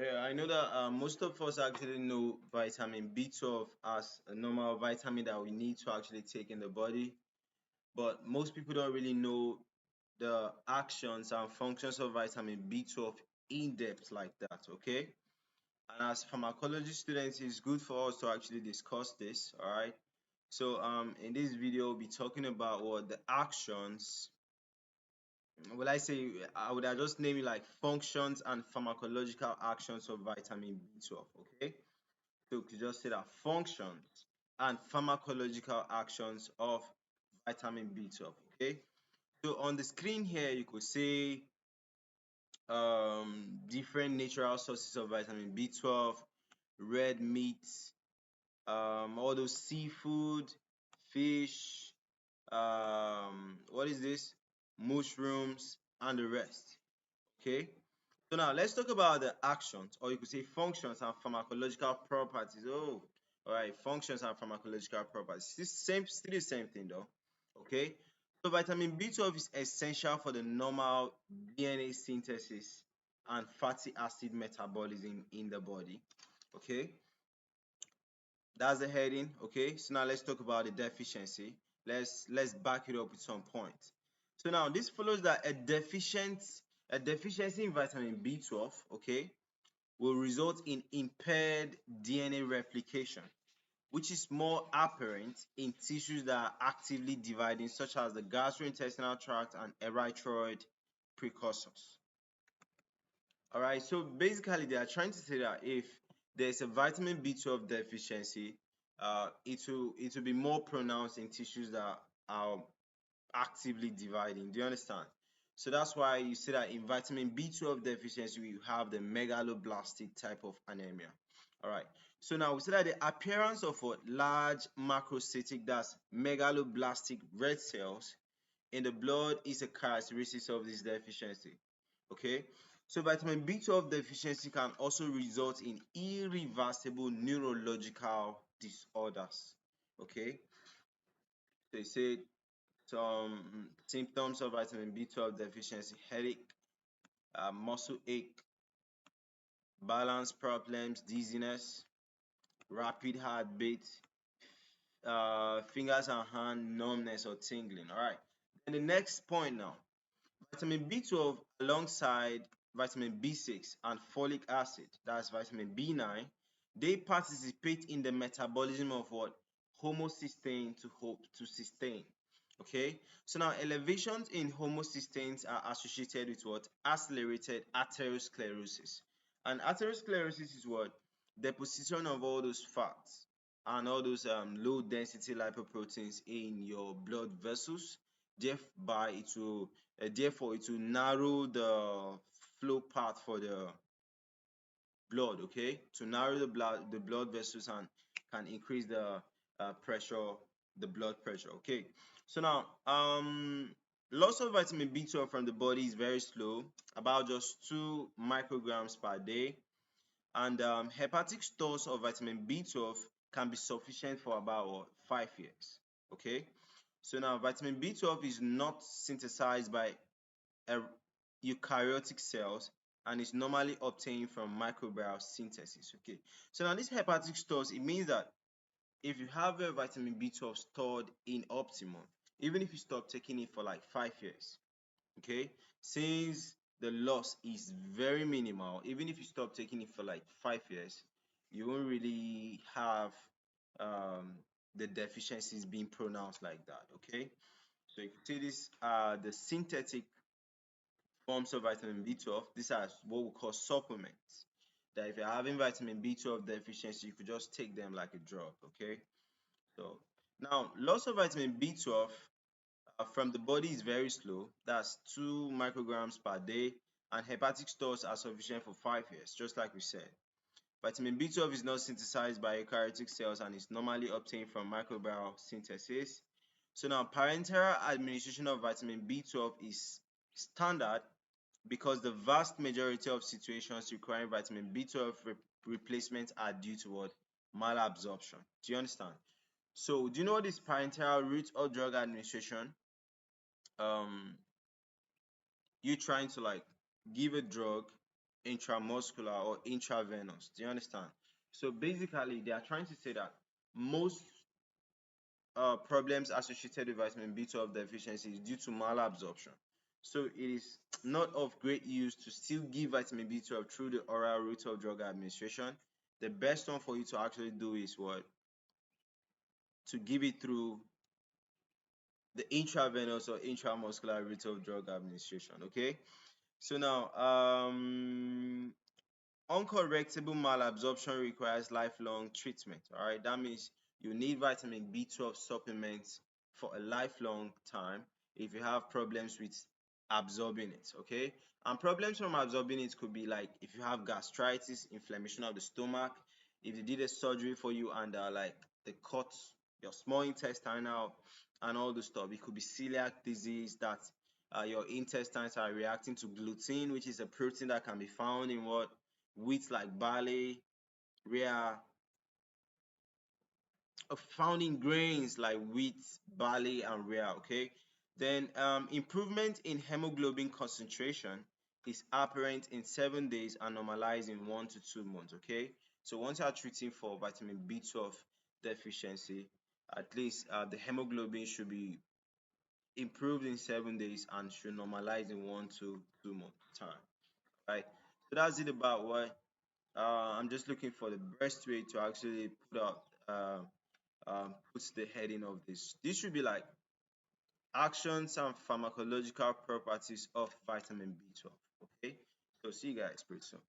Yeah, I know that most of us actually know vitamin B12 as a normal vitamin that we need to actually take in the body, but most people don't really know the actions and functions of vitamin B12 in depth like that, okay? And as pharmacology students, it's good for us to actually discuss this, all right? So in this video, we'll be talking about what the actions, will I say, I would have just name it like functions and pharmacological actions of vitamin B12, okay? So we could just say that functions and pharmacological actions of vitamin B12, okay? So on the screen here, you could see different natural sources of vitamin B12, red meat, all those seafood, fish, what is this? Mushrooms, and the rest. Okay. So now let's talk about the actions, or you could say functions and pharmacological properties. Oh, all right, functions and pharmacological properties. Still the same thing though. Okay. So vitamin B12 is essential for the normal DNA synthesis and fatty acid metabolism in the body. Okay. That's the heading. Okay. So now let's talk about the deficiency. Let's back it up with some points. So now this follows that a deficiency in vitamin B12, okay, will result in impaired DNA replication, which is more apparent in tissues that are actively dividing, such as the gastrointestinal tract and erythroid precursors. All right, so basically, they are trying to say that if there's a vitamin B12 deficiency, it will be more pronounced in tissues that are actively dividing. Do you understand? So that's why you see that in vitamin B12 deficiency, we have the megaloblastic type of anemia. All right. So now we see that the appearance of what large macrocytic, that's megaloblastic red cells in the blood, is a characteristic of this deficiency. Okay. So vitamin B12 deficiency can also result in irreversible neurological disorders. Okay. They say some symptoms of vitamin B12 deficiency: headache, muscle ache, balance problems, dizziness, rapid heartbeat, fingers and hand numbness or tingling. All right. And the next point now, vitamin B12 alongside vitamin B6 and folic acid, that's vitamin B9, they participate in the metabolism of what? Homocysteine to cysteine. Okay, so now elevations in homocysteines are associated with what? Accelerated atherosclerosis. And atherosclerosis is what? Deposition of all those fats and all those low density lipoproteins in your blood vessels. Therefore it will narrow the flow path for the blood, okay, to narrow the blood vessels and can increase the pressure, the blood pressure. Okay, so now loss of vitamin B12 from the body is very slow, about just 2 micrograms per day, and hepatic stores of vitamin B12 can be sufficient for about 5 years. Okay, so now vitamin B12 is not synthesized by eukaryotic cells and is normally obtained from microbial synthesis. Okay, so now these hepatic stores, it means that if you have a vitamin B12 stored in optimum, even if you stop taking it for like 5 years, okay, since the loss is very minimal, even if you stop taking it for like 5 years, you won't really have um, the deficiencies being pronounced like that. Okay, so you can see this the synthetic forms of vitamin B12. These are what we call supplements. That if you're having vitamin B12 deficiency, you could just take them like a drug. Okay. So now loss of vitamin B12 from the body is very slow. That's 2 micrograms per day, and hepatic stores are sufficient for 5 years, just like we said. Vitamin B12 is not synthesized by eukaryotic cells and is normally obtained from microbial synthesis. So now parenteral administration of vitamin B12 is standard because the vast majority of situations requiring vitamin B12 replacement are due to what? Malabsorption. Do you understand? So, do you know what is parenteral route or drug administration? Um, you trying to like give a drug intramuscular or intravenous. Do you understand? So basically, they are trying to say that most problems associated with vitamin B12 deficiency is due to malabsorption. So it is not of great use to still give vitamin B12 through the oral route of drug administration. The best one for you to actually do is what? To give it through the intravenous or intramuscular route of drug administration. Okay. So now, uncorrectable malabsorption requires lifelong treatment. All right, that means you need vitamin B12 supplements for a lifelong time if you have problems with absorbing it. Okay, and problems from absorbing it could be like if you have gastritis, inflammation of the stomach, if they did a surgery for you and like they cut your small intestine out and all the stuff. It could be celiac disease that your intestines are reacting to gluten, which is a protein that can be found in what? Wheat like barley, rare, found in grains like wheat, barley, and rare. Okay. Then improvement in hemoglobin concentration is apparent in 7 days and normalized in 1 to 2 months. Okay. So once you are treating for vitamin B12 deficiency, at least the hemoglobin should be improved in 7 days and should normalize in 1 to 2 months time. Right. So that's it about what I'm just looking for the best way to actually put out puts the heading of this. This should be like actions and pharmacological properties of vitamin B12. Okay. So see you guys pretty soon.